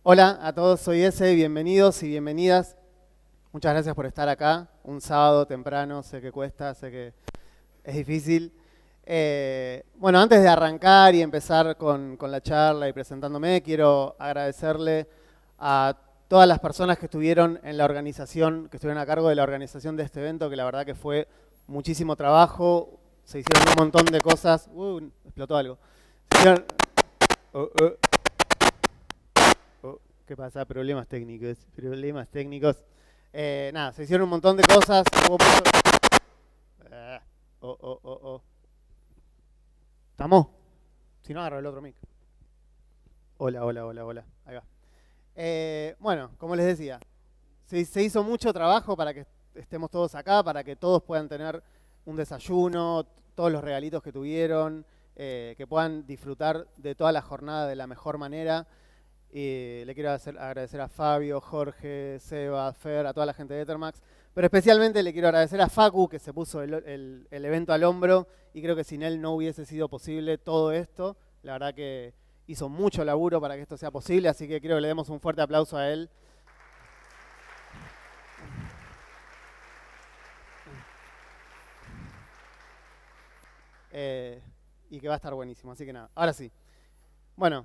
Hola a todos, soy Ese, bienvenidos y bienvenidas. Muchas gracias por estar acá, un sábado temprano, sé que cuesta, sé que es difícil. Bueno, antes de arrancar y empezar con la charla y presentándome, quiero agradecerle a todas las personas que estuvieron en la organización, que estuvieron a cargo de la organización de este evento, que la verdad que fue muchísimo trabajo, se hicieron un montón de cosas. Explotó algo. Se hicieron... Oh, oh. ¿Qué pasa? Problemas técnicos, problemas técnicos. Nada, se hicieron un montón de cosas. Hubo mucho... ¿Estamos? Si no, agarro el otro mic. Hola, hola, hola, hola. Ahí va. Bueno, como les decía, se hizo mucho trabajo para que estemos todos acá, para que todos puedan tener un desayuno, todos los regalitos que tuvieron, que puedan disfrutar de toda la jornada de la mejor manera. Le quiero agradecer a Fabio, Jorge, Seba, Fer, a toda la gente de Ethermax, pero especialmente le quiero agradecer a Facu, que se puso el evento al hombro, y creo que sin él no hubiese sido posible todo esto. La verdad que hizo mucho laburo para que esto sea posible, así que quiero que le demos un fuerte aplauso a él. Y que va a estar buenísimo, así que nada, ahora sí. Bueno,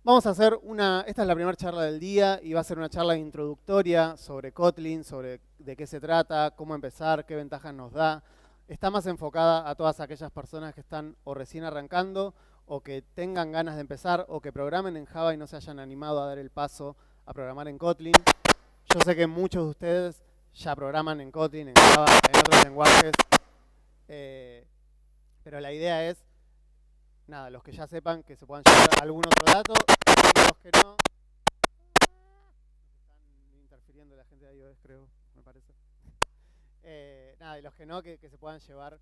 vamos a hacer esta es la primera charla del día y va a ser una charla introductoria sobre Kotlin, sobre de qué se trata, cómo empezar, qué ventajas nos da. Está más enfocada a todas aquellas personas que están o recién arrancando o que tengan ganas de empezar o que programen en Java y no se hayan animado a dar el paso a programar en Kotlin. Yo sé que muchos de ustedes ya programan en Kotlin, en Java, en otros lenguajes, pero la idea es nada, los que ya sepan que se puedan llevar algún otro dato y los que no. Están interfiriendo la gente de iOS, creo, me parece. Nada, y los que no, que se puedan llevar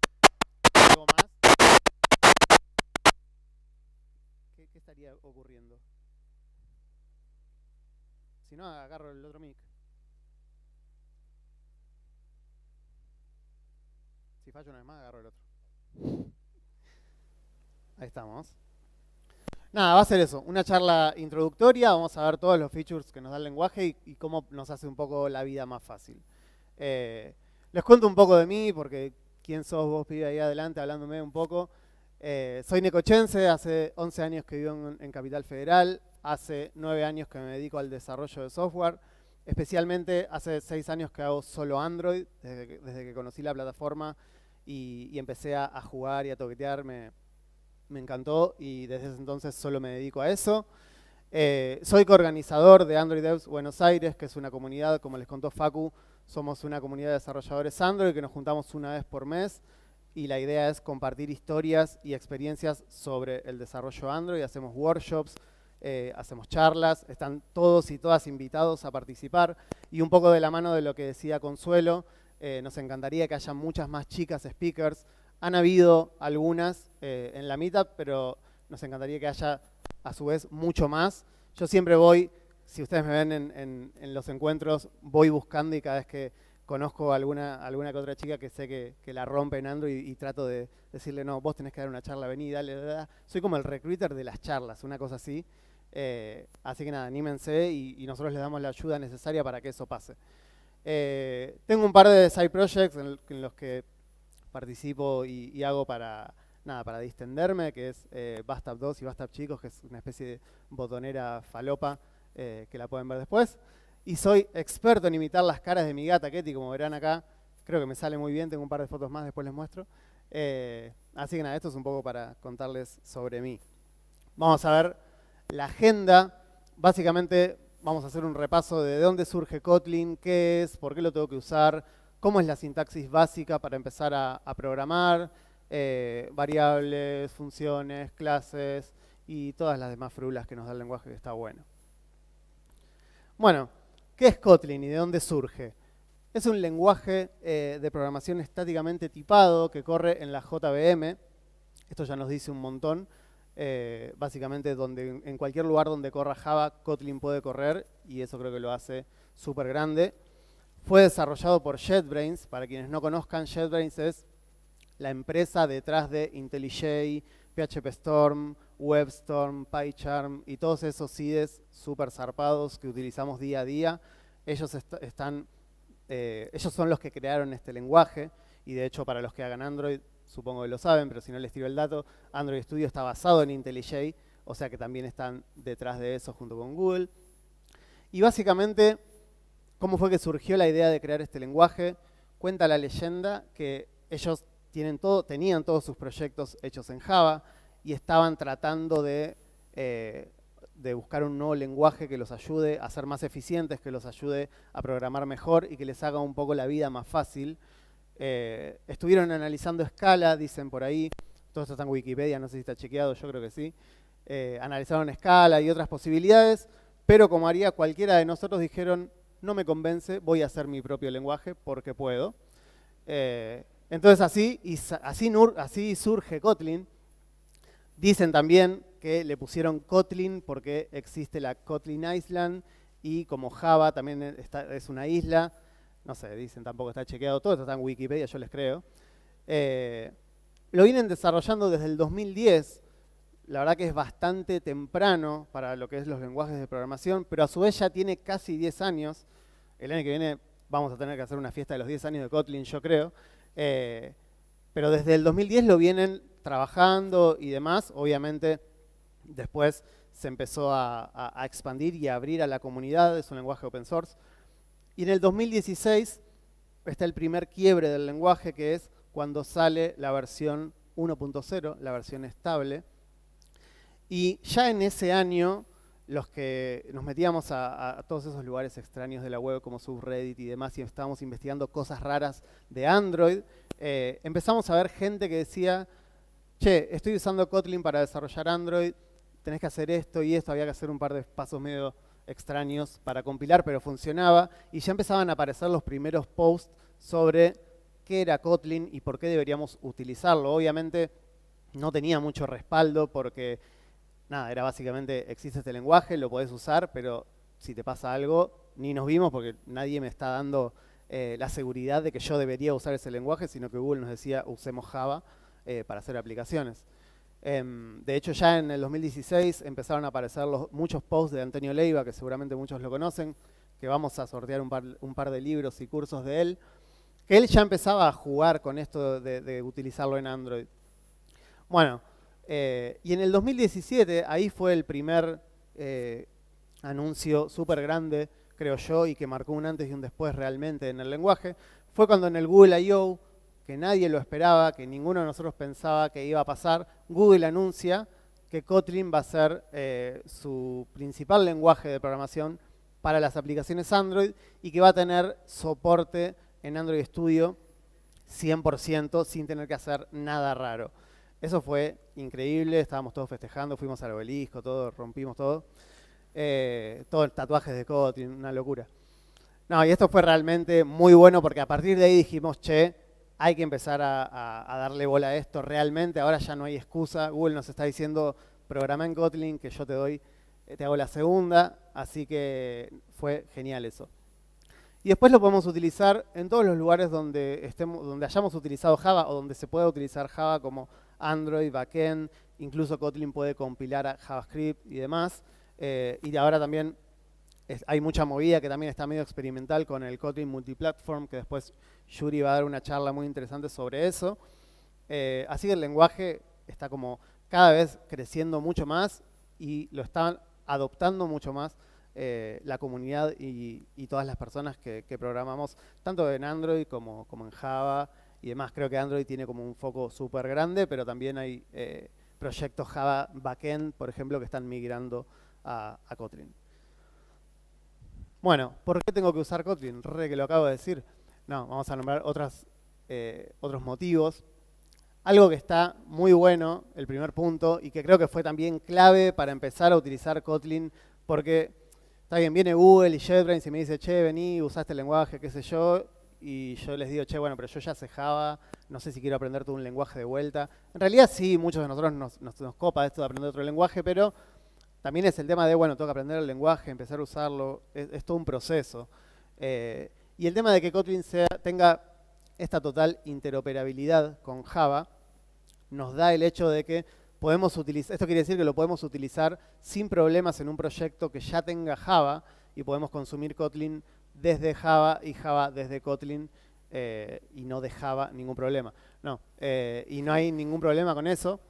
algo más. ¿Qué estaría ocurriendo? Si no, agarro el otro mic. Si fallo una vez más, agarro el otro. Ahí estamos. Nada, va a ser eso, una charla introductoria, vamos a ver todos los features que nos da el lenguaje y cómo nos hace un poco la vida más fácil. Les cuento un poco de mí, porque quién sos vos, pibe, ahí adelante, hablándome un poco. Soy necochense, hace 11 años que vivo en Capital Federal, hace 9 años que me dedico al desarrollo de software, especialmente hace 6 años que hago solo Android, desde que conocí la plataforma y empecé a jugar y a toquetear, me encantó y desde ese entonces solo me dedico a eso. Soy coorganizador de Android Devs Buenos Aires, que es una comunidad, como les contó Facu, somos una comunidad de desarrolladores Android que nos juntamos una vez por mes y la idea es compartir historias y experiencias sobre el desarrollo Android. Hacemos workshops, hacemos charlas, están todos y todas invitados a participar y un poco de la mano de lo que decía Consuelo, nos encantaría que haya muchas más chicas speakers. Han habido algunas en la meetup, pero nos encantaría que haya a su vez mucho más. Yo siempre voy, si ustedes me ven en los encuentros, voy buscando y cada vez que conozco alguna que otra chica que sé que la rompe en Android y trato de decirle, no, vos tenés que dar una charla, vení, dale, dale. Soy como el recruiter de las charlas, una cosa así. Así que nada, anímense y nosotros les damos la ayuda necesaria para que eso pase. Tengo un par de side projects en los que participo y hago para distenderme, que es Bastap 2 y Bastap Chicos, que es una especie de botonera falopa, que la pueden ver después. Y soy experto en imitar las caras de mi gata Ketty, como verán acá. Creo que me sale muy bien, tengo un par de fotos más, después les muestro. Así que nada, esto es un poco para contarles sobre mí. Vamos a ver la agenda. Básicamente vamos a hacer un repaso de dónde surge Kotlin, qué es, por qué lo tengo que usar, cómo es la sintaxis básica para empezar a programar, variables, funciones, clases y todas las demás frulas que nos da el lenguaje, que está bueno. Bueno, ¿qué es Kotlin y de dónde surge? Es un lenguaje de programación estáticamente tipado que corre en la JVM. Esto ya nos dice un montón. Básicamente en cualquier lugar donde corra Java, Kotlin puede correr y eso creo que lo hace súper grande. Fue desarrollado por JetBrains. Para quienes no conozcan, JetBrains es la empresa detrás de IntelliJ, PHP Storm, WebStorm, PyCharm y todos esos IDEs súper zarpados que utilizamos día a día. Ellos son los que crearon este lenguaje y de hecho para los que hagan Android, supongo que lo saben, pero si no les tiro el dato, Android Studio está basado en IntelliJ, o sea que también están detrás de eso junto con Google. Y básicamente, ¿cómo fue que surgió la idea de crear este lenguaje? Cuenta la leyenda que ellos tenían todos sus proyectos hechos en Java y estaban tratando de buscar un nuevo lenguaje que los ayude a ser más eficientes, que los ayude a programar mejor y que les haga un poco la vida más fácil. Estuvieron analizando Scala, dicen por ahí, todo esto está en Wikipedia, no sé si está chequeado, yo creo que sí. Analizaron Scala y otras posibilidades, pero como haría cualquiera de nosotros, dijeron, no me convence, voy a hacer mi propio lenguaje porque puedo. Entonces así surge Kotlin. Dicen también que le pusieron Kotlin porque existe la Kotlin Island y como Java también es una isla, no sé, dicen tampoco está chequeado, todo esto está en Wikipedia, yo les creo. Lo vienen desarrollando desde el 2010, la verdad que es bastante temprano para lo que es los lenguajes de programación, pero a su vez ya tiene casi 10 años. El año que viene vamos a tener que hacer una fiesta de los 10 años de Kotlin, yo creo. Pero desde el 2010 lo vienen trabajando y demás. Obviamente después se empezó a expandir y a abrir a la comunidad, es un lenguaje open source. Y en el 2016 está el primer quiebre del lenguaje, que es cuando sale la versión 1.0, la versión estable. Y ya en ese año, los que nos metíamos a todos esos lugares extraños de la web como subreddit y demás y estábamos investigando cosas raras de Android, empezamos a ver gente que decía, che, estoy usando Kotlin para desarrollar Android, tenés que hacer esto y esto, había que hacer un par de pasos medio extraños para compilar, pero funcionaba, y ya empezaban a aparecer los primeros posts sobre qué era Kotlin y por qué deberíamos utilizarlo. Obviamente no tenía mucho respaldo porque nada, era básicamente, existe este lenguaje, lo podés usar, pero si te pasa algo, ni nos vimos porque nadie me está dando la seguridad de que yo debería usar ese lenguaje, sino que Google nos decía, usemos Java para hacer aplicaciones. De hecho, ya en el 2016 empezaron a aparecer muchos posts de Antonio Leiva, que seguramente muchos lo conocen, que vamos a sortear un par de libros y cursos de él, que él ya empezaba a jugar con esto de utilizarlo en Android. Bueno, y en el 2017, ahí fue el primer anuncio súper grande, creo yo, y que marcó un antes y un después realmente en el lenguaje. Fue cuando en el Google I.O., que nadie lo esperaba, que ninguno de nosotros pensaba que iba a pasar, Google anuncia que Kotlin va a ser su principal lenguaje de programación para las aplicaciones Android y que va a tener soporte en Android Studio 100% sin tener que hacer nada raro. Eso fue increíble, estábamos todos festejando, fuimos al obelisco, todo, rompimos todo. Todos tatuajes de Kotlin, una locura. No, y esto fue realmente muy bueno porque a partir de ahí dijimos, che, hay que empezar a darle bola a esto realmente, ahora ya no hay excusa. Google nos está diciendo, programa en Kotlin, que yo te hago la segunda, así que fue genial eso. Y después lo podemos utilizar en todos los lugares donde hayamos utilizado Java o donde se pueda utilizar Java como Android, backend, incluso Kotlin puede compilar a JavaScript y demás. Y ahora también hay mucha movida que también está medio experimental con el Kotlin Multiplatform, que después Yuri va a dar una charla muy interesante sobre eso. Así que el lenguaje está como cada vez creciendo mucho más y lo están adoptando mucho más la comunidad y todas las personas que programamos, tanto en Android como en Java y demás. Creo que Android tiene como un foco súper grande, pero también hay proyectos Java backend, por ejemplo, que están migrando a Kotlin. Bueno, ¿por qué tengo que usar Kotlin? Re que lo acabo de decir. No, vamos a nombrar otros motivos. Algo que está muy bueno, el primer punto, y que creo que fue también clave para empezar a utilizar Kotlin, porque está bien, viene Google y JetBrains y me dice, che, vení, usaste el lenguaje, qué sé yo, y yo les digo, che, bueno, pero yo ya sé Java, no sé si quiero aprender todo un lenguaje de vuelta. En realidad sí, muchos de nosotros nos copa esto de aprender otro lenguaje, pero también es el tema de, bueno, tengo que aprender el lenguaje, empezar a usarlo, es todo un proceso. Y el tema de que Kotlin tenga esta total interoperabilidad con Java nos da el hecho de que podemos utilizar, esto quiere decir que lo podemos utilizar sin problemas en un proyecto que ya tenga Java y podemos consumir Kotlin desde Java y Java desde Kotlin y no de Java ningún problema. No, y no hay ningún problema con eso.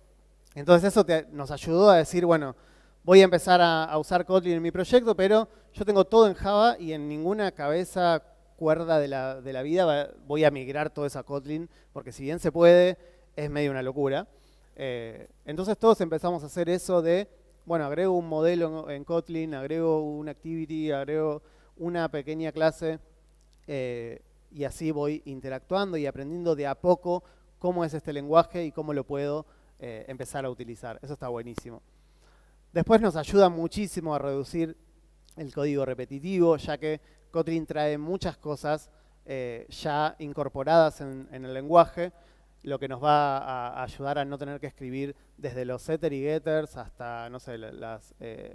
Entonces eso nos ayudó a decir, bueno, voy a empezar a usar Kotlin en mi proyecto, pero yo tengo todo en Java y en ninguna cabeza cuerda de la vida voy a migrar todo eso a Kotlin, porque si bien se puede, es medio una locura. Entonces todos empezamos a hacer eso de, bueno, agrego un modelo en Kotlin, agrego una activity, agrego una pequeña clase y así voy interactuando y aprendiendo de a poco cómo es este lenguaje y cómo lo puedo empezar a utilizar. Eso está buenísimo. Después nos ayuda muchísimo a reducir el código repetitivo, ya que Kotlin trae muchas cosas ya incorporadas en el lenguaje, lo que nos va a ayudar a no tener que escribir desde los setter y getters hasta, no sé,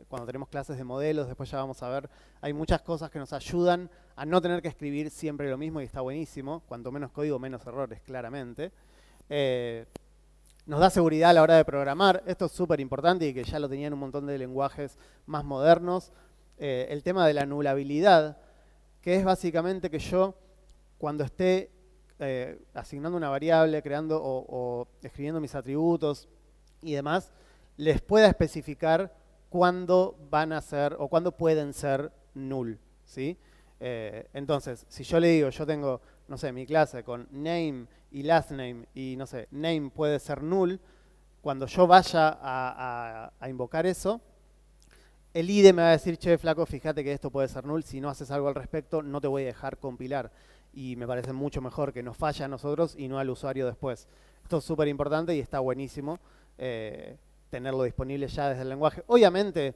cuando tenemos clases de modelos, después ya vamos a ver, hay muchas cosas que nos ayudan a no tener que escribir siempre lo mismo y está buenísimo. Cuanto menos código, menos errores, claramente. Nos da seguridad a la hora de programar. Esto es súper importante y que ya lo tenían un montón de lenguajes más modernos. El tema de la anulabilidad, que es básicamente que yo, cuando esté asignando una variable, creando o escribiendo mis atributos y demás, les pueda especificar cuándo van a ser o cuándo pueden ser null, ¿sí? Entonces, si yo le digo, yo tengo, no sé, mi clase con name y last name y, no sé, name puede ser null, cuando yo vaya a invocar eso, el IDE me va a decir, che, flaco, fíjate que esto puede ser null, si no haces algo al respecto, no te voy a dejar compilar. Y me parece mucho mejor que nos falle a nosotros y no al usuario después. Esto es súper importante y está buenísimo tenerlo disponible ya desde el lenguaje. Obviamente,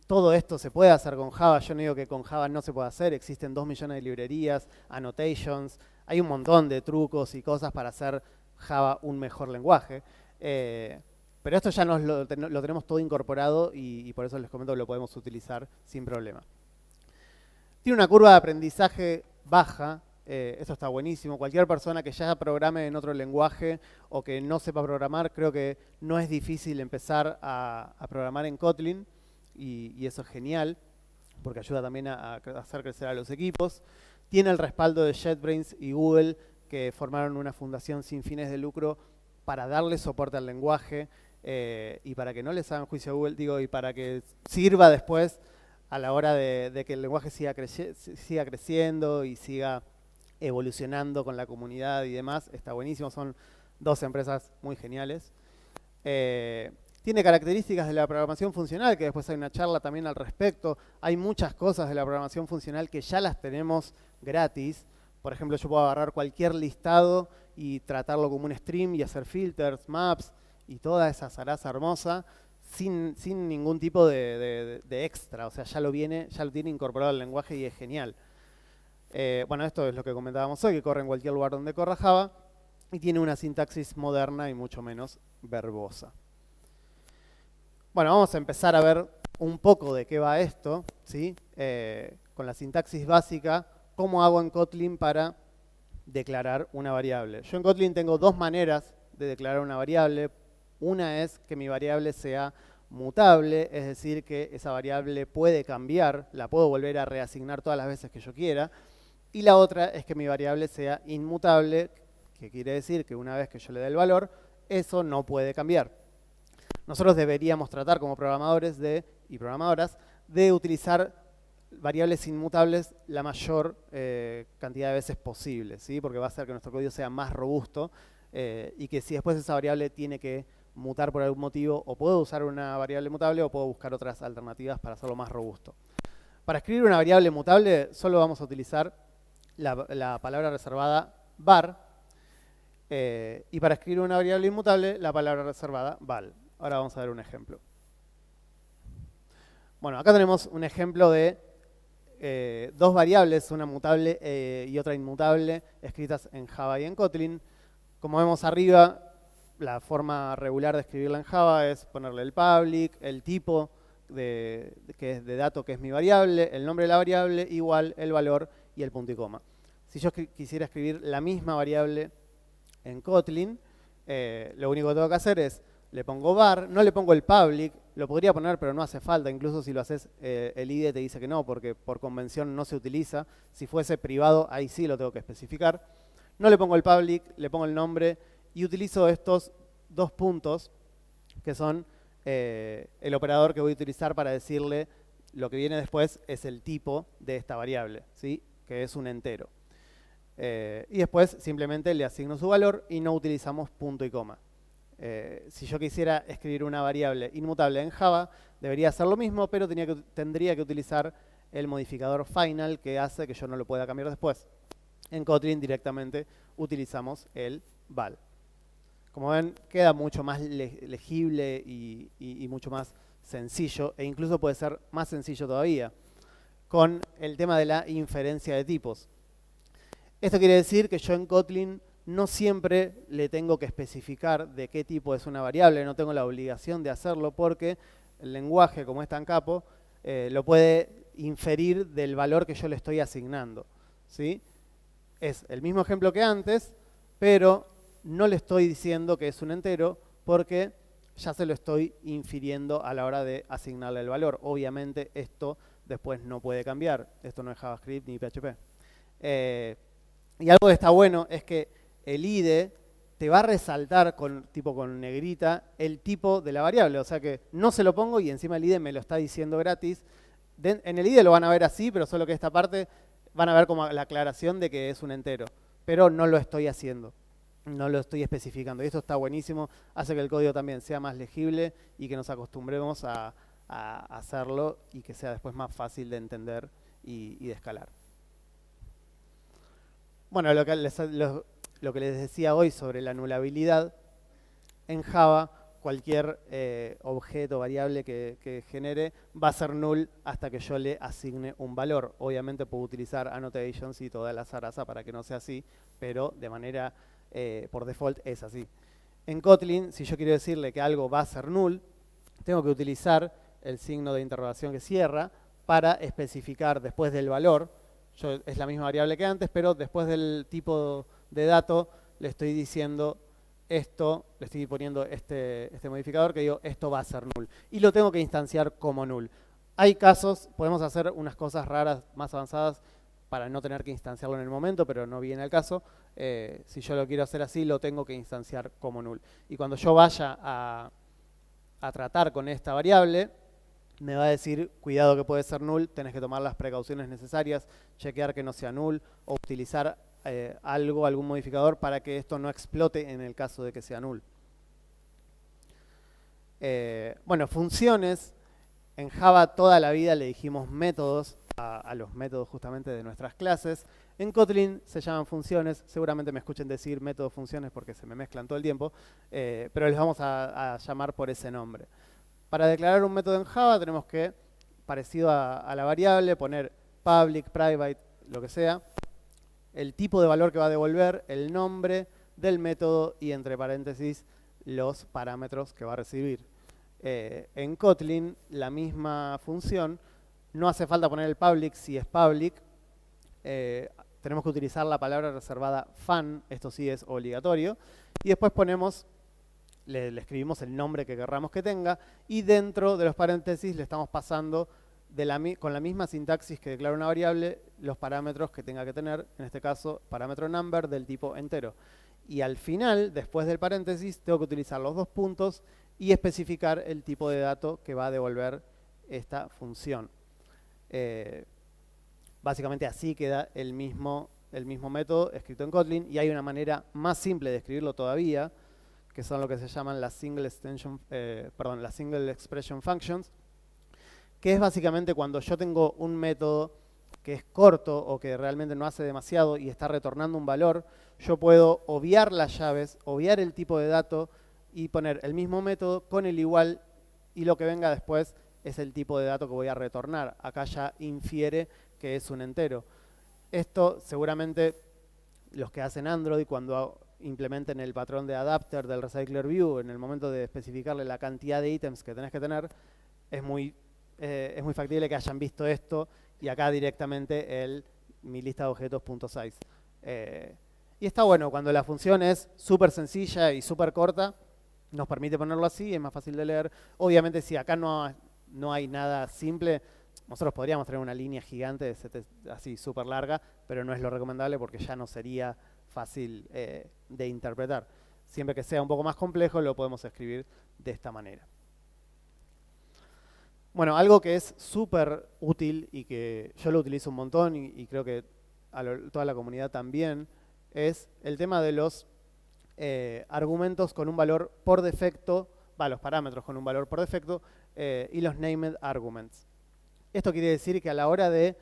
todo esto se puede hacer con Java. Yo no digo que con Java no se pueda hacer. Existen 2 millones de librerías, annotations. Hay un montón de trucos y cosas para hacer Java un mejor lenguaje. Pero esto ya lo tenemos todo incorporado y por eso les comento que lo podemos utilizar sin problema. Tiene una curva de aprendizaje baja, esto está buenísimo. Cualquier persona que ya programe en otro lenguaje o que no sepa programar, creo que no es difícil empezar a programar en Kotlin y eso es genial porque ayuda también a hacer crecer a los equipos. Tiene el respaldo de JetBrains y Google, que formaron una fundación sin fines de lucro para darle soporte al lenguaje y para que no les hagan juicio a Google, digo, y para que sirva después a la hora de que el lenguaje siga creciendo y siga evolucionando con la comunidad y demás. Está buenísimo, son 2 empresas muy geniales. Tiene características de la programación funcional, que después hay una charla también al respecto. Hay muchas cosas de la programación funcional que ya las tenemos gratis. Por ejemplo, yo puedo agarrar cualquier listado y tratarlo como un stream y hacer filters, maps y toda esa zaraza hermosa sin ningún tipo de extra. O sea, ya lo tiene incorporado al lenguaje y es genial. Bueno, esto es lo que comentábamos hoy, que corre en cualquier lugar donde corra Java y tiene una sintaxis moderna y mucho menos verbosa. Bueno, vamos a empezar a ver un poco de qué va esto, ¿sí? Con la sintaxis básica, cómo hago en Kotlin para declarar una variable. Yo en Kotlin tengo 2 maneras de declarar una variable. Una es que mi variable sea mutable, es decir, que esa variable puede cambiar, la puedo volver a reasignar todas las veces que yo quiera. Y la otra es que mi variable sea inmutable, que quiere decir que una vez que yo le dé el valor, eso no puede cambiar. Nosotros deberíamos tratar como programadores y programadoras de utilizar variables inmutables la mayor cantidad de veces posible, ¿sí? Porque va a hacer que nuestro código sea más robusto y que si después esa variable tiene que mutar por algún motivo, o puedo usar una variable mutable o puedo buscar otras alternativas para hacerlo más robusto. Para escribir una variable mutable solo vamos a utilizar la palabra reservada var y para escribir una variable inmutable la palabra reservada val. Ahora vamos a ver un ejemplo. Bueno, acá tenemos un ejemplo de 2 variables, una mutable y otra inmutable, escritas en Java y en Kotlin. Como vemos arriba, la forma regular de escribirla en Java es ponerle el public, el tipo que es de dato, que es mi variable, el nombre de la variable, igual el valor y el punto y coma. Si yo quisiera escribir la misma variable en Kotlin, lo único que tengo que hacer es le pongo var, no le pongo el public, lo podría poner pero no hace falta, incluso si lo haces el IDE te dice que no, porque por convención no se utiliza. Si fuese privado, ahí sí lo tengo que especificar. No le pongo el public, le pongo el nombre y utilizo estos dos puntos que son el operador que voy a utilizar para decirle lo que viene después es el tipo de esta variable, ¿sí? Que es un entero. Y después simplemente le asigno su valor y no utilizamos punto y coma. Si yo quisiera escribir una variable inmutable en Java, debería hacer lo mismo, pero tendría que utilizar el modificador final que hace que yo no lo pueda cambiar después. En Kotlin directamente utilizamos el val. Como ven, queda mucho más legible y mucho más sencillo, e incluso puede ser más sencillo todavía, con el tema de la inferencia de tipos. Esto quiere decir que yo en Kotlin no siempre le tengo que especificar de qué tipo es una variable, no tengo la obligación de hacerlo porque el lenguaje, como es tan capo, lo puede inferir del valor que yo le estoy asignando, ¿sí? Es el mismo ejemplo que antes, pero no le estoy diciendo que es un entero porque ya se lo estoy infiriendo a la hora de asignarle el valor. Obviamente esto después no puede cambiar, esto no es JavaScript ni PHP. Y algo que está bueno es que el IDE te va a resaltar con negrita el tipo de la variable, o sea que no se lo pongo y encima el IDE me lo está diciendo gratis. En el IDE lo van a ver así, pero solo que esta parte van a ver como la aclaración de que es un entero, pero no lo estoy haciendo, no lo estoy especificando. Y esto está buenísimo, hace que el código también sea más legible y que nos acostumbremos a hacerlo y que sea después más fácil de entender y de escalar. Bueno, lo que les decía hoy sobre la anulabilidad, en Java cualquier objeto, variable que genere va a ser null hasta que yo le asigne un valor. Obviamente puedo utilizar annotations y toda la zaraza para que no sea así, pero de manera, por default, es así. En Kotlin, si yo quiero decirle que algo va a ser null, tengo que utilizar el signo de interrogación que cierra para especificar después del valor. Es la misma variable que antes, pero después del tipo de dato le estoy diciendo esto, le estoy poniendo este modificador que digo, esto va a ser null. Y lo tengo que instanciar como null. Hay casos, podemos hacer unas cosas raras más avanzadas para no tener que instanciarlo en el momento, pero no viene al caso. Si yo lo quiero hacer así, lo tengo que instanciar como null. Y cuando yo vaya a tratar con esta variable, me va a decir, cuidado que puede ser null, tenés que tomar las precauciones necesarias, chequear que no sea null, o utilizar algún modificador para que esto no explote en el caso de que sea null. Bueno, funciones. En Java toda la vida le dijimos métodos a los métodos justamente de nuestras clases. En Kotlin se llaman funciones. Seguramente me escuchen decir métodos funciones porque se me mezclan todo el tiempo, pero les vamos a llamar por ese nombre. Para declarar un método en Java tenemos que, parecido a la variable, poner public, private, lo que sea, el tipo de valor que va a devolver, el nombre del método y entre paréntesis los parámetros que va a recibir. En Kotlin la misma función, no hace falta poner el public si es public, tenemos que utilizar la palabra reservada fan, esto sí es obligatorio, y después ponemos, le escribimos el nombre que querramos que tenga y dentro de los paréntesis le estamos pasando con la misma sintaxis que declara una variable los parámetros que tenga que tener, en este caso parámetro number del tipo entero. Y al final, después del paréntesis, tengo que utilizar los dos puntos y especificar el tipo de dato que va a devolver esta función. Básicamente así queda el mismo método escrito en Kotlin y hay una manera más simple de escribirlo todavía, que son lo que se llaman las single expression functions, que es básicamente cuando yo tengo un método que es corto o que realmente no hace demasiado y está retornando un valor, yo puedo obviar las llaves, obviar el tipo de dato y poner el mismo método con el igual y lo que venga después es el tipo de dato que voy a retornar. Acá ya infiere que es un entero. Esto seguramente los que hacen Android cuando implementen el patrón de adapter del recycler view en el momento de especificarle la cantidad de ítems que tenés que tener, es muy factible que hayan visto esto y acá directamente mi lista de objetos.size. Y está bueno cuando la función es súper sencilla y súper corta, nos permite ponerlo así, es más fácil de leer. Obviamente si acá no hay nada simple, nosotros podríamos tener una línea gigante, así súper larga, pero no es lo recomendable porque ya no sería fácil de interpretar. Siempre que sea un poco más complejo lo podemos escribir de esta manera. Bueno, algo que es súper útil y que yo lo utilizo un montón y creo que toda la comunidad también, es el tema de los argumentos con un valor por defecto, los parámetros con un valor por defecto y los named arguments. Esto quiere decir que a la hora de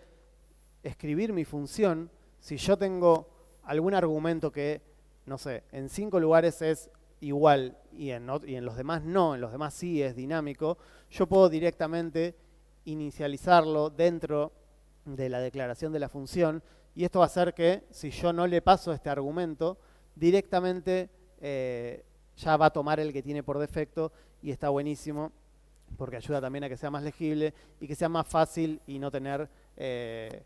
escribir mi función, si yo tengo algún argumento que, no sé, en 5 lugares es igual y en los demás no, en los demás sí es dinámico, yo puedo directamente inicializarlo dentro de la declaración de la función y esto va a hacer que si yo no le paso este argumento, directamente ya va a tomar el que tiene por defecto y está buenísimo porque ayuda también a que sea más legible y que sea más fácil y no tener que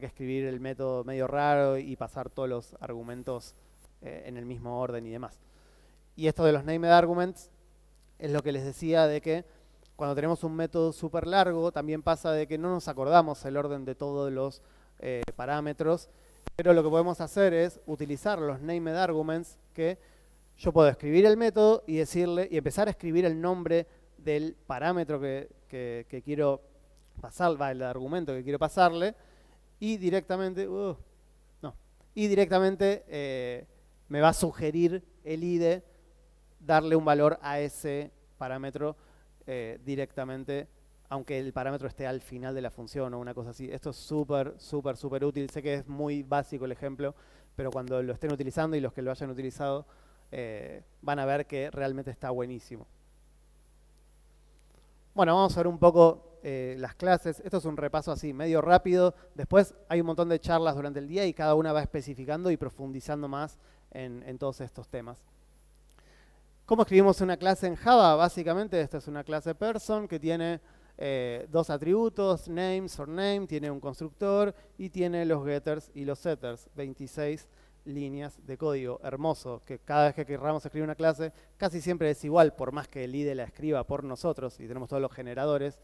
escribir el método medio raro y pasar todos los argumentos en el mismo orden y demás. Y esto de los named arguments es lo que les decía de que cuando tenemos un método súper largo también pasa de que no nos acordamos el orden de todos los parámetros, pero lo que podemos hacer es utilizar los named arguments que yo puedo escribir el método y decirle y empezar a escribir el nombre del parámetro que quiero pasar, el argumento que quiero pasarle y directamente me va a sugerir el IDE darle un valor a ese parámetro directamente, aunque el parámetro esté al final de la función o una cosa así. Esto es súper, súper, súper útil. Sé que es muy básico el ejemplo, pero cuando lo estén utilizando y los que lo hayan utilizado van a ver que realmente está buenísimo. Bueno, vamos a ver un poco las clases. Esto es un repaso así, medio rápido. Después hay un montón de charlas durante el día y cada una va especificando y profundizando más en todos estos temas. ¿Cómo escribimos una clase en Java? Básicamente esta es una clase person que tiene dos atributos, name, surname, tiene un constructor y tiene los getters y los setters, 26 líneas de código. Hermoso, que cada vez que querramos escribir una clase casi siempre es igual, por más que el IDE la escriba por nosotros y tenemos todos los generadores.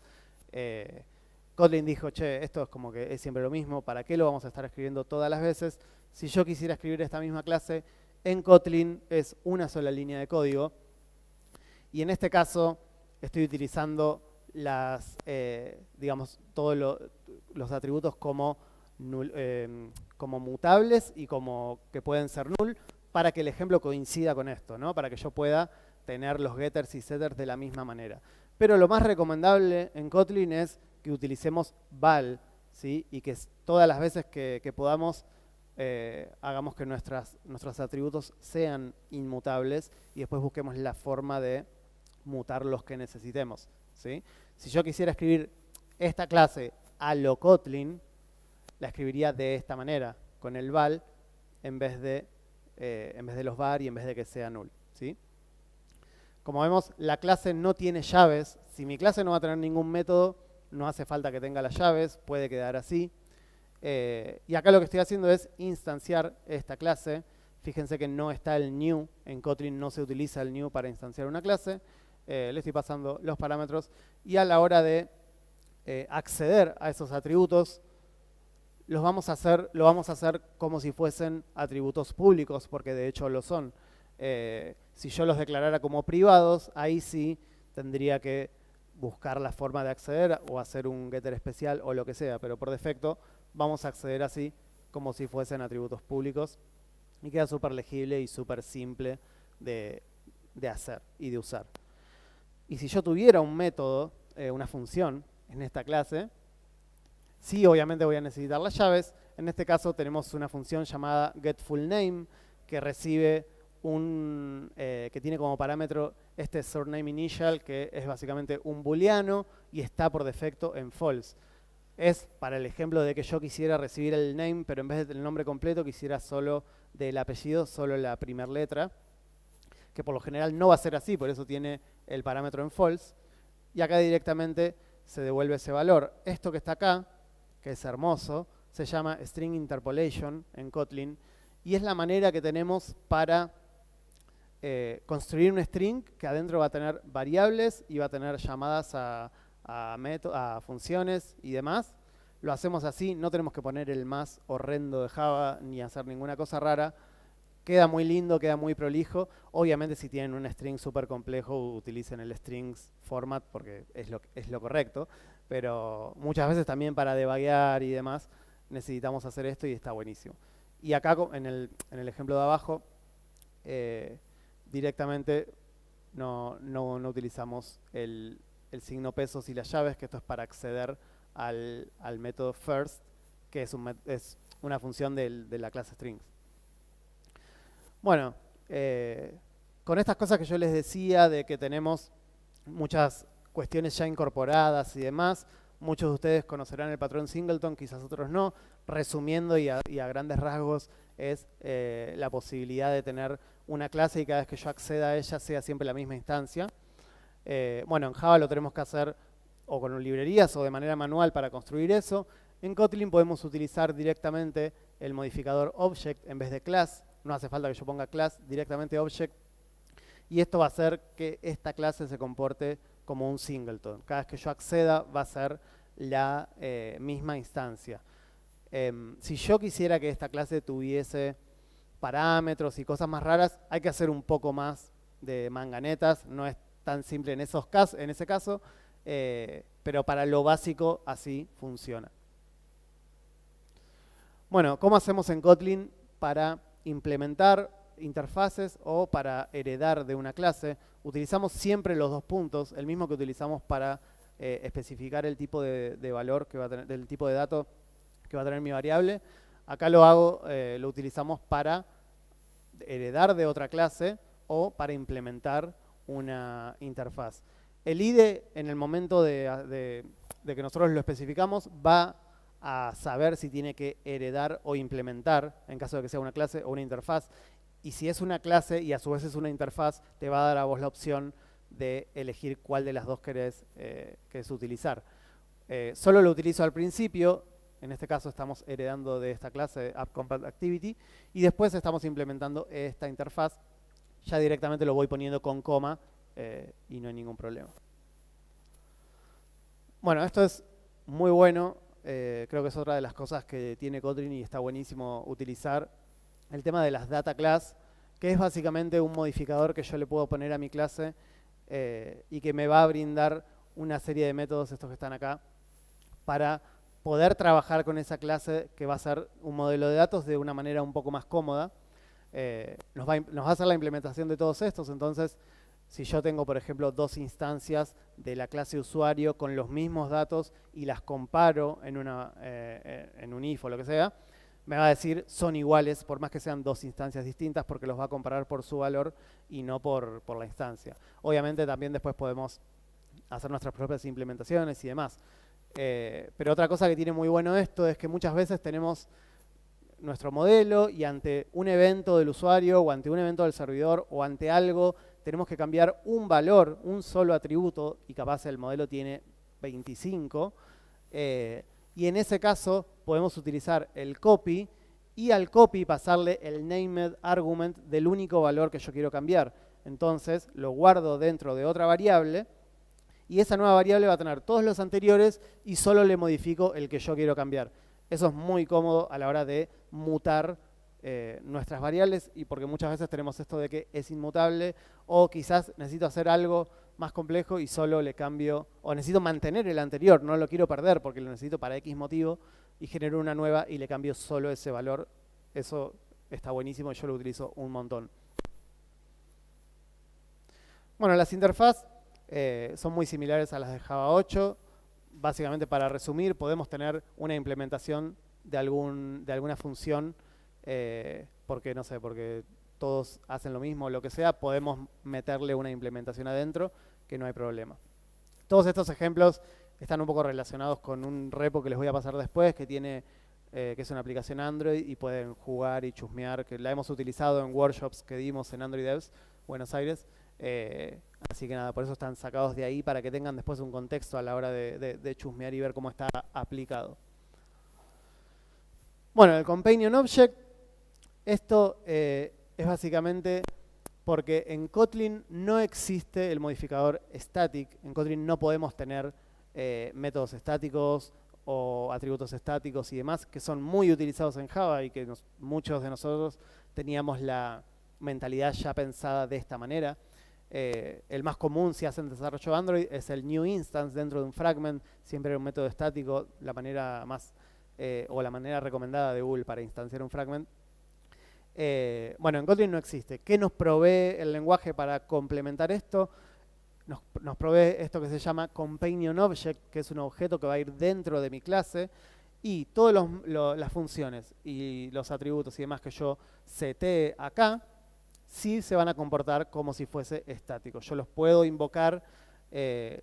Kotlin dijo, che, esto es como que es siempre lo mismo, ¿para qué lo vamos a estar escribiendo todas las veces? Si yo quisiera escribir esta misma clase en Kotlin es una sola línea de código y en este caso estoy utilizando todos los atributos como mutables y como que pueden ser null para que el ejemplo coincida con esto, ¿no? Para que yo pueda tener los getters y setters de la misma manera. Pero lo más recomendable en Kotlin es que utilicemos val, ¿sí? Y que todas las veces que podamos hagamos que nuestros atributos sean inmutables y después busquemos la forma de mutar los que necesitemos, ¿sí? Si yo quisiera escribir esta clase a lo Kotlin, la escribiría de esta manera, con el val en vez de los var y en vez de que sea null, ¿sí? Como vemos, la clase no tiene llaves. Si mi clase no va a tener ningún método, no hace falta que tenga las llaves, puede quedar así. Y acá lo que estoy haciendo es instanciar esta clase. Fíjense que no está el new, en Kotlin no se utiliza el new para instanciar una clase. Le estoy pasando los parámetros y a la hora de acceder a esos atributos, lo vamos a hacer como si fuesen atributos públicos, porque de hecho lo son. Si yo los declarara como privados, ahí sí tendría que buscar la forma de acceder o hacer un getter especial o lo que sea, pero por defecto vamos a acceder así como si fuesen atributos públicos y queda súper legible y súper simple de hacer y de usar. Y si yo tuviera un método, una función en esta clase, sí obviamente voy a necesitar las llaves. En este caso tenemos una función llamada getFullName que recibe que tiene como parámetro este surname initial, que es básicamente un booleano y está por defecto en false. Es para el ejemplo de que yo quisiera recibir el name, pero en vez del nombre completo quisiera solo del apellido, solo la primera letra, que por lo general no va a ser así, por eso tiene el parámetro en false, y acá directamente se devuelve ese valor. Esto que está acá, que es hermoso, se llama string interpolation en Kotlin, y es la manera que tenemos para construir un string que adentro va a tener variables y va a tener llamadas a funciones y demás. Lo hacemos así, no tenemos que poner el más horrendo de Java ni hacer ninguna cosa rara. Queda muy lindo, queda muy prolijo. Obviamente si tienen un string súper complejo, utilicen el strings format porque es lo correcto. Pero muchas veces también para debuguear y demás necesitamos hacer esto y está buenísimo. Y acá en el ejemplo de abajo, directamente no utilizamos el signo pesos y las llaves, que esto es para acceder al método first, que es una función de la clase strings. Bueno, con estas cosas que yo les decía de que tenemos muchas cuestiones ya incorporadas y demás, muchos de ustedes conocerán el patrón singleton, quizás otros no. Resumiendo y a grandes rasgos es la posibilidad de tener una clase y cada vez que yo acceda a ella sea siempre la misma instancia. Bueno, en Java lo tenemos que hacer o con librerías o de manera manual para construir eso. En Kotlin podemos utilizar directamente el modificador object en vez de class. No hace falta que yo ponga class, directamente object. Y esto va a hacer que esta clase se comporte como un singleton. Cada vez que yo acceda va a ser la misma instancia. Si yo quisiera que esta clase tuviese parámetros y cosas más raras, hay que hacer un poco más de manganetas. No es tan simple en ese caso, pero para lo básico así funciona. Bueno, ¿cómo hacemos en Kotlin para implementar interfaces o para heredar de una clase? Utilizamos siempre los dos puntos, el mismo que utilizamos para especificar el tipo de valor que va a tener, del tipo de dato que va a tener mi variable. Acá lo utilizamos para heredar de otra clase o para implementar una interfaz. El IDE, en el momento de que nosotros lo especificamos, va a saber si tiene que heredar o implementar, en caso de que sea una clase o una interfaz. Y si es una clase y a su vez es una interfaz, te va a dar a vos la opción de elegir cuál de las dos querés utilizar. Solo lo utilizo al principio. En este caso estamos heredando de esta clase AppCompatActivity y después estamos implementando esta interfaz. Ya directamente lo voy poniendo con coma y no hay ningún problema. Bueno, esto es muy bueno. Creo que es otra de las cosas que tiene Kotlin y está buenísimo utilizar. El tema de las data class, que es básicamente un modificador que yo le puedo poner a mi clase y que me va a brindar una serie de métodos, estos que están acá, para poder trabajar con esa clase que va a ser un modelo de datos de una manera un poco más cómoda. Nos va a hacer la implementación de todos estos. Entonces, si yo tengo, por ejemplo, dos instancias de la clase usuario con los mismos datos y las comparo en un if o lo que sea, me va a decir son iguales, por más que sean dos instancias distintas, porque los va a comparar por su valor y no por la instancia. Obviamente también después podemos hacer nuestras propias implementaciones y demás. Pero otra cosa que tiene muy bueno esto es que muchas veces tenemos nuestro modelo y ante un evento del usuario o ante un evento del servidor o ante algo tenemos que cambiar un valor, un solo atributo, y capaz el modelo tiene 25. Y en ese caso podemos utilizar el copy y al copy pasarle el named argument del único valor que yo quiero cambiar. Entonces lo guardo dentro de otra variable y esa nueva variable va a tener todos los anteriores y solo le modifico el que yo quiero cambiar. Eso es muy cómodo a la hora de mutar nuestras variables, y porque muchas veces tenemos esto de que es inmutable o quizás necesito hacer algo más complejo y solo le cambio, o necesito mantener el anterior, no lo quiero perder porque lo necesito para X motivo y genero una nueva y le cambio solo ese valor. Eso está buenísimo y yo lo utilizo un montón. Bueno, las interfaces son muy similares a las de Java 8. Básicamente, para resumir, podemos tener una implementación de alguna función porque, no sé, porque todos hacen lo mismo o lo que sea, podemos meterle una implementación adentro que no hay problema. Todos estos ejemplos están un poco relacionados con un repo que les voy a pasar después, que es una aplicación Android y pueden jugar y chusmear, que la hemos utilizado en workshops que dimos en Android Devs, Buenos Aires. Así que nada, por eso están sacados de ahí, para que tengan después un contexto a la hora de chusmear y ver cómo está aplicado. Bueno, el Companion Object, esto es básicamente porque en Kotlin no existe el modificador static. En Kotlin no podemos tener métodos estáticos o atributos estáticos y demás, que son muy utilizados en Java y que muchos de nosotros teníamos la mentalidad ya pensada de esta manera. El más común si hacen desarrollo Android es el new instance dentro de un fragment, siempre era un método estático, la manera más o la manera recomendada de Google para instanciar un fragment. Bueno, en Kotlin no existe. ¿Qué nos provee el lenguaje para complementar esto? Nos provee esto que se llama Companion Object, que es un objeto que va a ir dentro de mi clase, y todas las funciones y los atributos y demás que yo setee acá, sí se van a comportar como si fuese estático. Yo los puedo invocar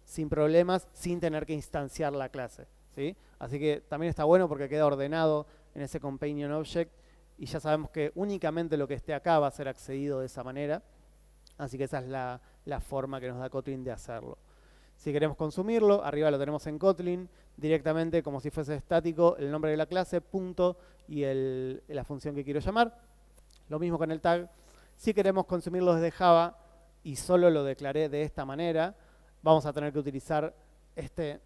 sin problemas, sin tener que instanciar la clase, ¿sí? Así que también está bueno porque queda ordenado en ese Companion Object, y ya sabemos que únicamente lo que esté acá va a ser accedido de esa manera. Así que esa es la forma que nos da Kotlin de hacerlo. Si queremos consumirlo, arriba lo tenemos en Kotlin, directamente como si fuese estático, el nombre de la clase, punto, y la función que quiero llamar. Lo mismo con el tag. Si queremos consumirlo desde Java y solo lo declaré de esta manera, vamos a tener que utilizar esta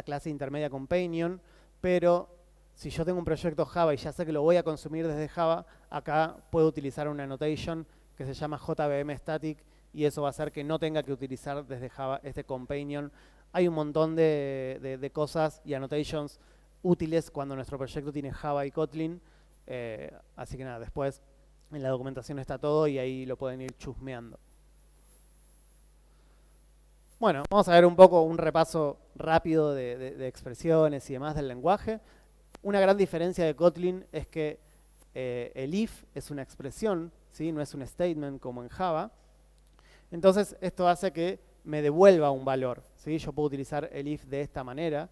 clase intermedia companion, pero si yo tengo un proyecto Java y ya sé que lo voy a consumir desde Java, acá puedo utilizar una annotation que se llama JVM static, y eso va a hacer que no tenga que utilizar desde Java este companion. Hay un montón de cosas y annotations útiles cuando nuestro proyecto tiene Java y Kotlin, así que nada, después en la documentación está todo y ahí lo pueden ir chusmeando. Bueno, vamos a ver un poco un repaso rápido de expresiones y demás del lenguaje. Una gran diferencia de Kotlin es que el if es una expresión, ¿sí? No es un statement como en Java. Entonces esto hace que me devuelva un valor, ¿sí? Yo puedo utilizar el if de esta manera,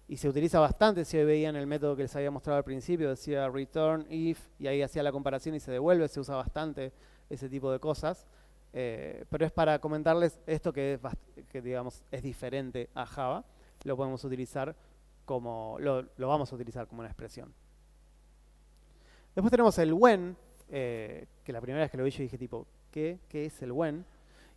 y se utiliza bastante. Si hoy veían el método que les había mostrado al principio, decía return if, y ahí hacía la comparación y se devuelve. Se usa bastante ese tipo de cosas, pero es para comentarles esto que digamos es diferente a Java. Lo podemos utilizar como lo vamos a utilizar como una expresión. Después tenemos el when, que la primera vez que lo vi yo dije tipo, ¿qué es el when?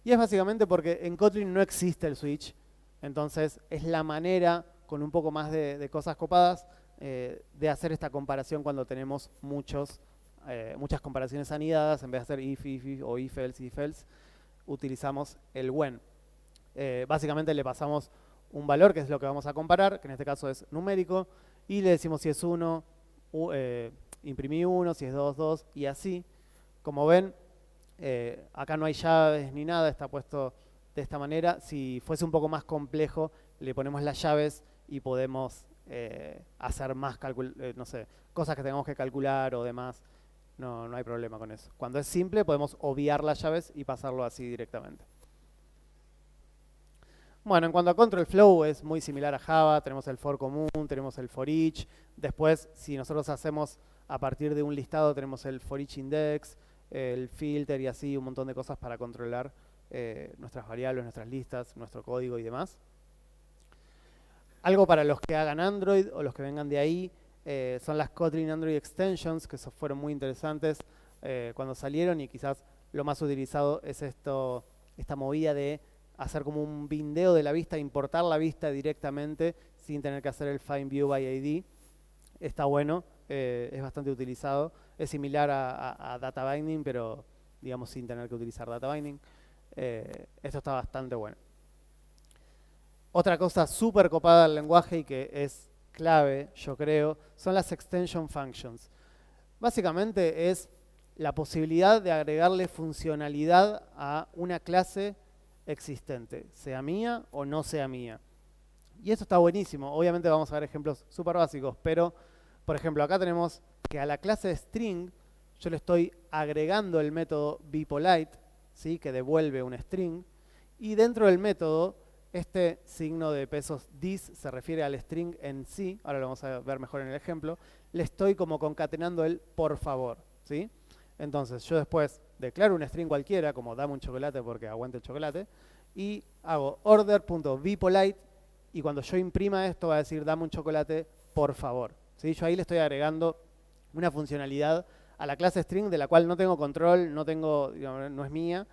Y es básicamente porque en Kotlin no existe el switch, entonces es la manera, con un poco más de cosas copadas, de hacer esta comparación cuando tenemos muchas comparaciones anidadas. En vez de hacer if o if else, utilizamos el when. Básicamente le pasamos un valor, que es lo que vamos a comparar, que en este caso es numérico, y le decimos si es 1, imprimí 1, si es 2, 2, y así. Como ven, acá no hay llaves ni nada, está puesto de esta manera. Si fuese un poco más complejo, le ponemos las llaves y podemos hacer más no sé, cosas que tengamos que calcular o demás. No hay problema con eso. Cuando es simple, podemos obviar las llaves y pasarlo así directamente. Bueno, en cuanto a control flow, es muy similar a Java. Tenemos el for común, tenemos el for each. Después, si nosotros hacemos a partir de un listado, tenemos el for each index, el filter y así, un montón de cosas para controlar nuestras variables, nuestras listas, nuestro código y demás. Algo para los que hagan Android o los que vengan de ahí, son las Kotlin Android Extensions, que fueron muy interesantes cuando salieron, y quizás lo más utilizado es esta movida de hacer como un bindeo de la vista, importar la vista directamente sin tener que hacer el find view by ID. Está bueno, es bastante utilizado. Es similar a data binding, pero digamos sin tener que utilizar data binding. Esto está bastante bueno. Otra cosa súper copada del lenguaje y que es clave, yo creo, son las extension functions. Básicamente es la posibilidad de agregarle funcionalidad a una clase existente, sea mía o no sea mía. Y eso está buenísimo. Obviamente vamos a ver ejemplos súper básicos, pero por ejemplo acá tenemos que a la clase string yo le estoy agregando el método bePolite, ¿sí? Que devuelve un string, y dentro del método este signo de pesos this se refiere al string en sí. Ahora lo vamos a ver mejor en el ejemplo. Le estoy como concatenando el por favor, ¿sí? Entonces yo después declaro un string cualquiera, como dame un chocolate porque aguante el chocolate, y hago order.bePolite, y cuando yo imprima esto va a decir dame un chocolate por favor, ¿sí? Yo ahí le estoy agregando una funcionalidad a la clase string de la cual no tengo control, no tengo, digamos, no es mía.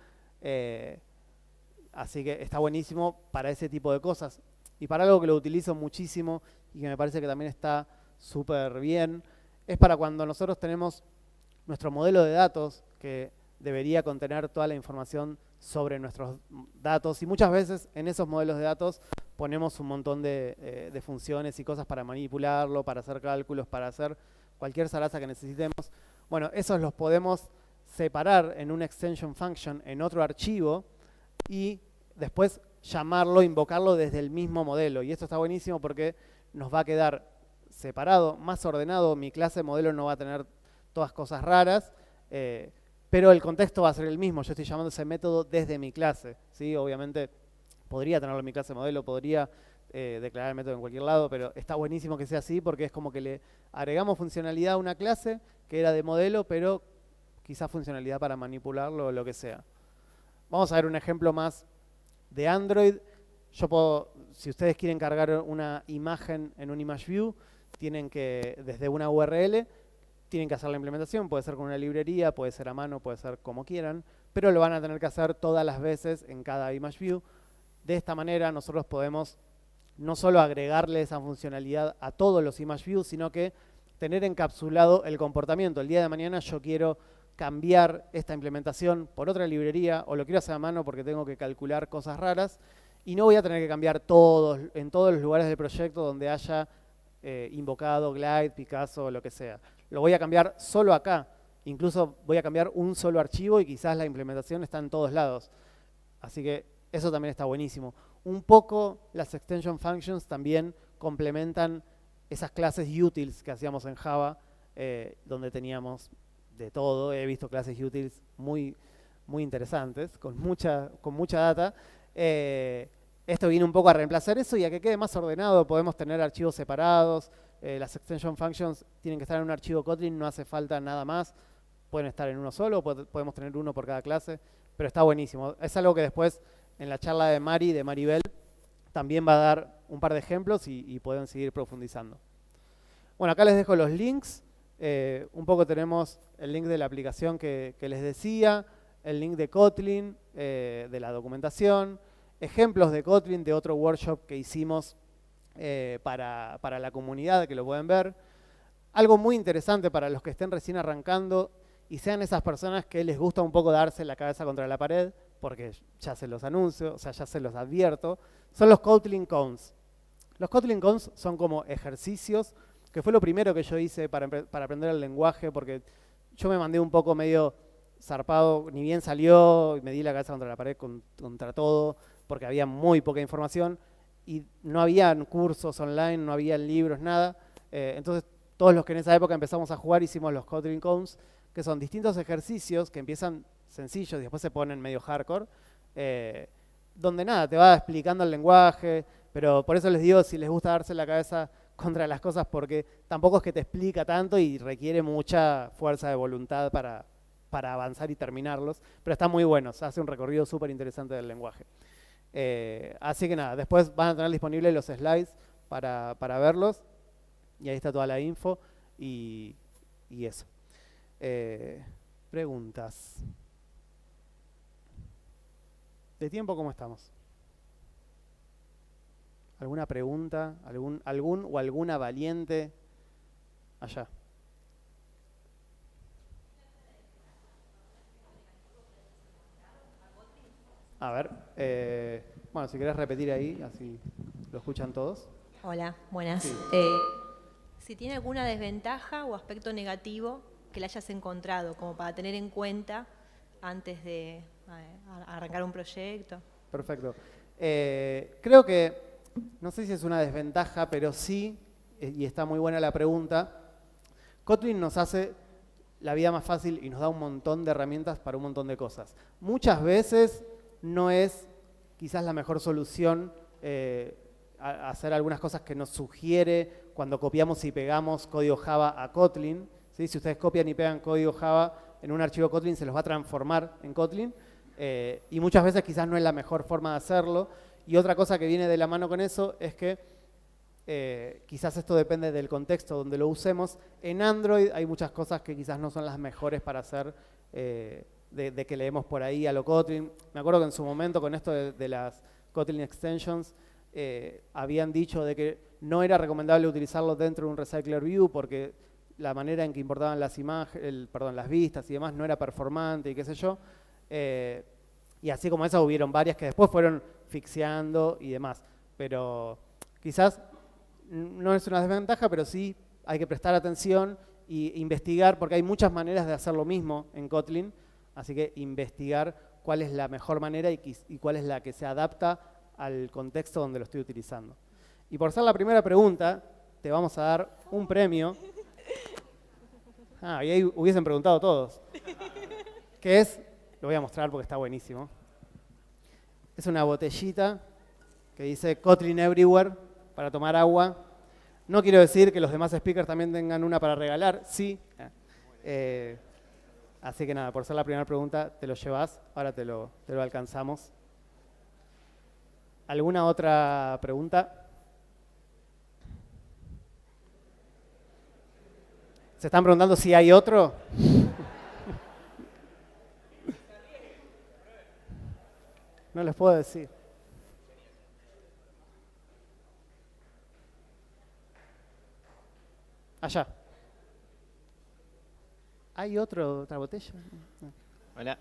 Así que está buenísimo para ese tipo de cosas. Y para algo que lo utilizo muchísimo y que me parece que también está súper bien, es para cuando nosotros tenemos nuestro modelo de datos que debería contener toda la información sobre nuestros datos. Y muchas veces en esos modelos de datos ponemos un montón de funciones y cosas para manipularlo, para hacer cálculos, para hacer cualquier zaraza que necesitemos. Bueno, esos los podemos separar en una extension function en otro archivo y después llamarlo, invocarlo desde el mismo modelo. Y esto está buenísimo porque nos va a quedar separado, más ordenado. Mi clase modelo no va a tener todas cosas raras, pero el contexto va a ser el mismo. Yo estoy llamando ese método desde mi clase, ¿sí? Obviamente podría tenerlo en mi clase modelo, podría declarar el método en cualquier lado, pero está buenísimo que sea así porque es como que le agregamos funcionalidad a una clase que era de modelo, pero quizás funcionalidad para manipularlo o lo que sea. Vamos a ver un ejemplo más de Android. Yo puedo, si ustedes quieren cargar una imagen en un ImageView, tienen que, desde una URL, tienen que hacer la implementación. Puede ser con una librería, puede ser a mano, puede ser como quieran, pero lo van a tener que hacer todas las veces en cada ImageView. De esta manera nosotros podemos no solo agregarle esa funcionalidad a todos los ImageViews, sino que tener encapsulado el comportamiento. El día de mañana yo quiero cambiar esta implementación por otra librería o lo quiero hacer a mano porque tengo que calcular cosas raras y no voy a tener que cambiar en todos los lugares del proyecto donde haya invocado Glide, Picasso o lo que sea. Lo voy a cambiar solo acá. Incluso voy a cambiar un solo archivo y quizás la implementación está en todos lados. Así que eso también está buenísimo. Un poco las extension functions también complementan esas clases utils que hacíamos en Java, donde teníamos de todo. He visto clases utils muy interesantes, con mucha data. Esto viene un poco a reemplazar eso y a que quede más ordenado. Podemos tener archivos separados. Las extension functions tienen que estar en un archivo Kotlin, no hace falta nada más. Pueden estar en uno solo, podemos tener uno por cada clase, pero está buenísimo. Es algo que después en la charla de Maribel, también va a dar un par de ejemplos y pueden seguir profundizando. Bueno, acá les dejo los links. Un poco tenemos el link de la aplicación que les decía, el link de Kotlin, de la documentación, ejemplos de Kotlin de otro workshop que hicimos para la comunidad, que lo pueden ver. Algo muy interesante para los que estén recién arrancando y sean esas personas que les gusta un poco darse la cabeza contra la pared, porque ya se los anuncio, o sea, ya se los advierto, son los Kotlin Cons. Los Kotlin Cons son como ejercicios, que fue lo primero que yo hice para aprender el lenguaje, porque yo me mandé un poco medio zarpado, ni bien salió, y me di la cabeza contra la pared, contra todo, porque había muy poca información, y no habían cursos online, no habían libros, nada. Entonces, todos los que en esa época empezamos a jugar hicimos los Kotlin Cons, que son distintos ejercicios que empiezan sencillos y después se ponen medio hardcore, donde nada, te va explicando el lenguaje, pero por eso les digo, si les gusta darse la cabeza contra las cosas, porque tampoco es que te explica tanto y requiere mucha fuerza de voluntad para avanzar y terminarlos, pero están muy buenos, hace un recorrido súper interesante del lenguaje. Así que nada, después van a tener disponibles los slides para verlos, y ahí está toda la info, y eso. Preguntas. ¿De tiempo cómo estamos? ¿Alguna pregunta? ¿Algún o alguna valiente? Allá. A ver, bueno, si querés repetir ahí, así lo escuchan todos. Hola, buenas. Sí. Si tiene alguna desventaja o aspecto negativo que le hayas encontrado, como para tener en cuenta antes de arrancar un proyecto. Perfecto. Creo que, no sé si es una desventaja, pero sí, y está muy buena la pregunta, Kotlin nos hace la vida más fácil y nos da un montón de herramientas para un montón de cosas. Muchas veces no es quizás la mejor solución hacer algunas cosas que nos sugiere cuando copiamos y pegamos código Java a Kotlin. ¿Sí? Si ustedes copian y pegan código Java en un archivo Kotlin, se los va a transformar en Kotlin. Y muchas veces quizás no es la mejor forma de hacerlo. Y otra cosa que viene de la mano con eso es que quizás esto depende del contexto donde lo usemos. En Android hay muchas cosas que quizás no son las mejores para hacer, de que leemos por ahí a lo Kotlin. Me acuerdo que en su momento con esto de las Kotlin Extensions, habían dicho de que no era recomendable utilizarlo dentro de un Recycler View porque la manera en que importaban las imágenes, las vistas y demás no era performante y qué sé yo. Y así como esas hubieron varias que después fueron fixeando y demás. Pero quizás no es una desventaja, pero sí hay que prestar atención e investigar, porque hay muchas maneras de hacer lo mismo en Kotlin, así que investigar cuál es la mejor manera y cuál es la que se adapta al contexto donde lo estoy utilizando. Y por ser la primera pregunta, te vamos a dar un premio. Y ahí hubiesen preguntado todos. Que es, lo voy a mostrar porque está buenísimo. Es una botellita que dice Kotlin Everywhere para tomar agua. No quiero decir que los demás speakers también tengan una para regalar, sí. Así que nada, por ser la primera pregunta, te lo llevas, ahora te lo alcanzamos. ¿Alguna otra pregunta? ¿Se están preguntando si hay otro? No les puedo decir. Allá. ¿Hay otra botella? No. Hola.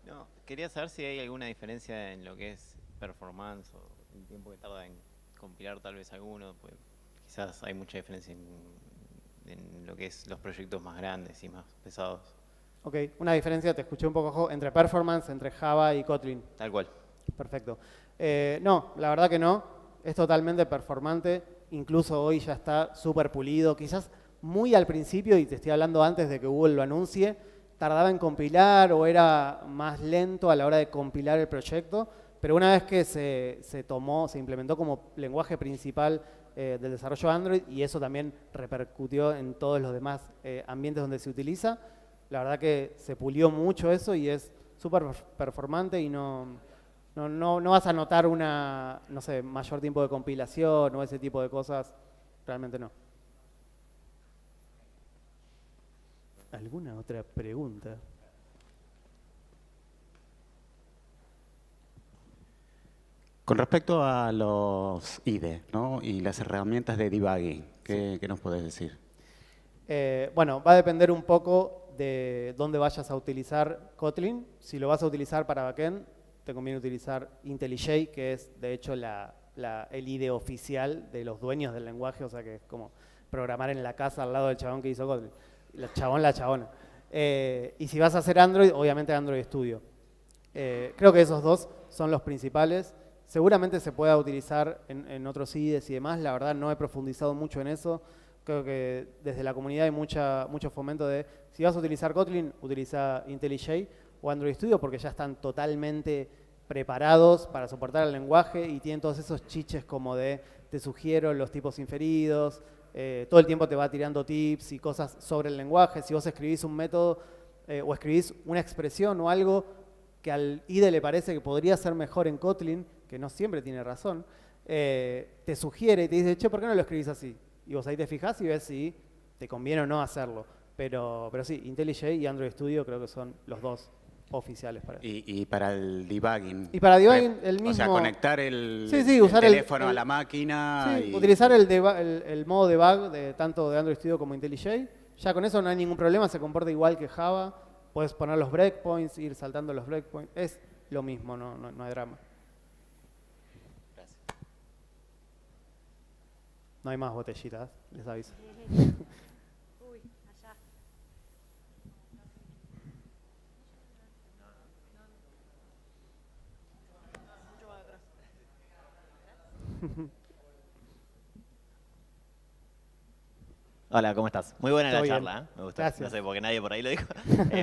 No, quería saber si hay alguna diferencia en lo que es performance o el tiempo que tarda en compilar tal vez alguno. Pues quizás hay mucha diferencia en lo que es los proyectos más grandes y más pesados. Ok, una diferencia, te escuché un poco, entre performance, entre Java y Kotlin. Tal cual. Perfecto. No, la verdad que no. Es totalmente performante. Incluso hoy ya está súper pulido. Quizás muy al principio, y te estoy hablando antes de que Google lo anuncie, tardaba en compilar o era más lento a la hora de compilar el proyecto. Pero una vez que se implementó como lenguaje principal del desarrollo Android, y eso también repercutió en todos los demás ambientes donde se utiliza, la verdad que se pulió mucho eso y es súper performante y no vas a notar no sé, mayor tiempo de compilación o ese tipo de cosas, realmente no. ¿Alguna otra pregunta? Con respecto a los IDE, ¿no? Y las herramientas de debugging, ¿qué nos puedes decir? Bueno, va a depender un poco de dónde vayas a utilizar Kotlin. Si lo vas a utilizar para backend, te conviene utilizar IntelliJ, que es de hecho el IDE oficial de los dueños del lenguaje, o sea que es como programar en la casa al lado del chabón que hizo Kotlin. La chabona. Y si vas a hacer Android, obviamente Android Studio. Creo que esos dos son los principales. Seguramente se pueda utilizar en otros IDEs y demás. La verdad no he profundizado mucho en eso. Creo que desde la comunidad hay mucho fomento de, si vas a utilizar Kotlin, utiliza IntelliJ o Android Studio porque ya están totalmente preparados para soportar el lenguaje y tienen todos esos chiches como de, te sugiero los tipos inferidos, todo el tiempo te va tirando tips y cosas sobre el lenguaje. Si vos escribís un método o escribís una expresión o algo que al IDE le parece que podría ser mejor en Kotlin, que no siempre tiene razón, te sugiere y te dice, che, ¿por qué no lo escribís así? Y vos ahí te fijás y ves si te conviene o no hacerlo. Pero sí, IntelliJ y Android Studio creo que son los dos oficiales para eso. Y para el debugging. Y para debugging el mismo. O sea, conectar usar el teléfono a la máquina. Sí, utilizar el modo debug tanto de Android Studio como IntelliJ. Ya con eso no hay ningún problema, se comporta igual que Java. Puedes poner los breakpoints, ir saltando los breakpoints. Es lo mismo, no hay drama. Gracias. No hay más botellitas, les aviso. Uy, allá. Mucho más atrás. Hola, ¿cómo estás? Muy buena Todo la bien. charla, ¿eh? Me gustó. Gracias. No sé, porque nadie por ahí lo dijo.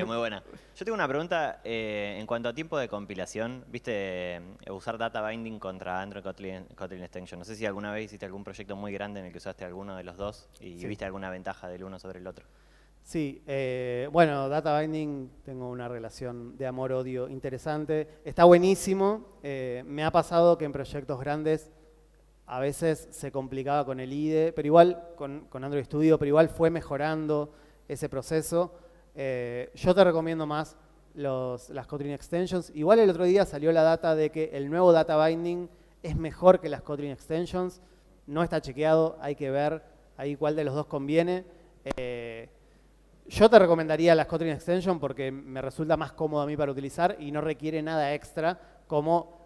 Muy buena. Yo tengo una pregunta en cuanto a tiempo de compilación. ¿Viste usar data binding contra Android Kotlin Extension? No sé si alguna vez hiciste algún proyecto muy grande en el que usaste alguno de los dos y Sí. viste alguna ventaja del uno sobre el otro. Sí, bueno, data binding, tengo una relación de amor-odio interesante. Está buenísimo. Me ha pasado que en proyectos grandes a veces se complicaba con el IDE, pero igual con Android Studio, pero igual fue mejorando ese proceso. Yo te recomiendo más las Kotlin Extensions. Igual el otro día salió la data de que el nuevo data binding es mejor que las Kotlin Extensions. No está chequeado, hay que ver ahí cuál de los dos conviene. Yo te recomendaría las Kotlin Extension porque me resulta más cómodo a mí para utilizar y no requiere nada extra como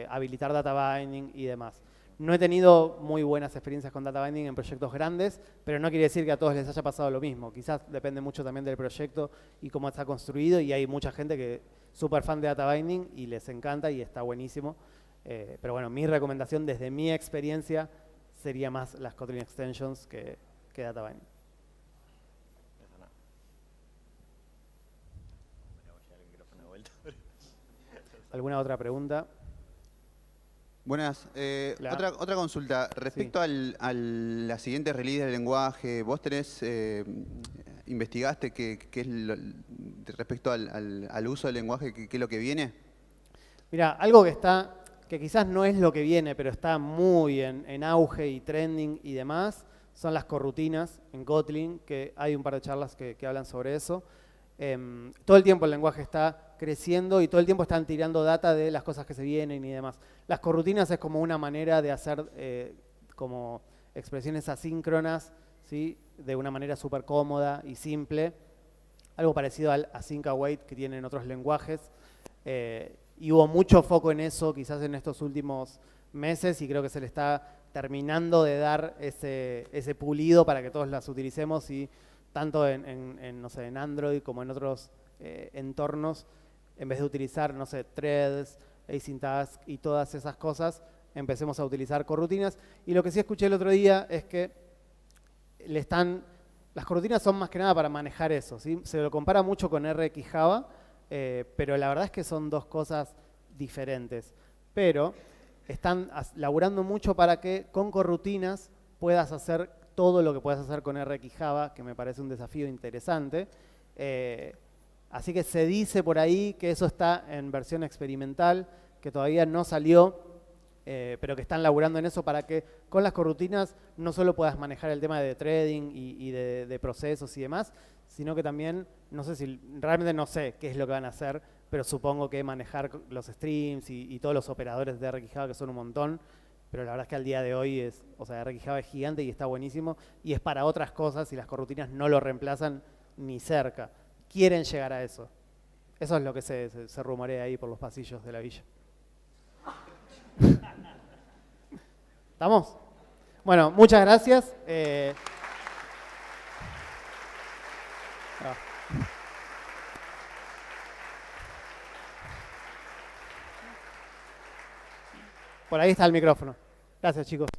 habilitar data binding y demás. No he tenido muy buenas experiencias con data binding en proyectos grandes, pero no quiere decir que a todos les haya pasado lo mismo. Quizás depende mucho también del proyecto y cómo está construido, y hay mucha gente que es súper fan de data binding y les encanta y está buenísimo. Pero bueno, mi recomendación desde mi experiencia sería más las Kotlin Extensions que data binding. ¿Alguna otra pregunta? Buenas. Otra consulta. Respecto a la siguiente release del lenguaje, ¿vos investigaste qué es respecto al uso del lenguaje, qué es lo que viene? Mira, algo que quizás no es lo que viene, pero está muy en auge y trending y demás, son las corrutinas en Kotlin, que hay un par de charlas que hablan sobre eso. Todo el tiempo el lenguaje está creciendo y todo el tiempo están tirando data de las cosas que se vienen y demás. Las corrutinas es como una manera de hacer como expresiones asíncronas, ¿sí? De una manera súper cómoda y simple. Algo parecido al async await que tienen otros lenguajes. Y hubo mucho foco en eso quizás en estos últimos meses y creo que se le está terminando de dar ese pulido para que todos las utilicemos y tanto no sé, en Android como en otros entornos, en vez de utilizar, no sé, threads, async task y todas esas cosas, empecemos a utilizar corrutinas. Y lo que sí escuché el otro día es que las corrutinas son más que nada para manejar eso, ¿sí? Se lo compara mucho con RX Java, pero la verdad es que son dos cosas diferentes. Pero están laburando mucho para que con corrutinas puedas hacer todo lo que puedes hacer con RX Java, que me parece un desafío interesante. Así que se dice por ahí que eso está en versión experimental, que todavía no salió, pero que están laburando en eso para que con las corrutinas no solo puedas manejar el tema de threading y de procesos y demás, sino que también, realmente no sé qué es lo que van a hacer, pero supongo que manejar los streams y todos los operadores de RX Java, que son un montón. Pero la verdad es que al día de hoy RX Java es gigante y está buenísimo y es para otras cosas y las corrutinas no lo reemplazan ni cerca. Quieren llegar a eso. Eso es lo que se rumorea ahí por los pasillos de la villa. ¿Estamos? Bueno, muchas gracias. Por ahí está el micrófono. Gracias, chicos.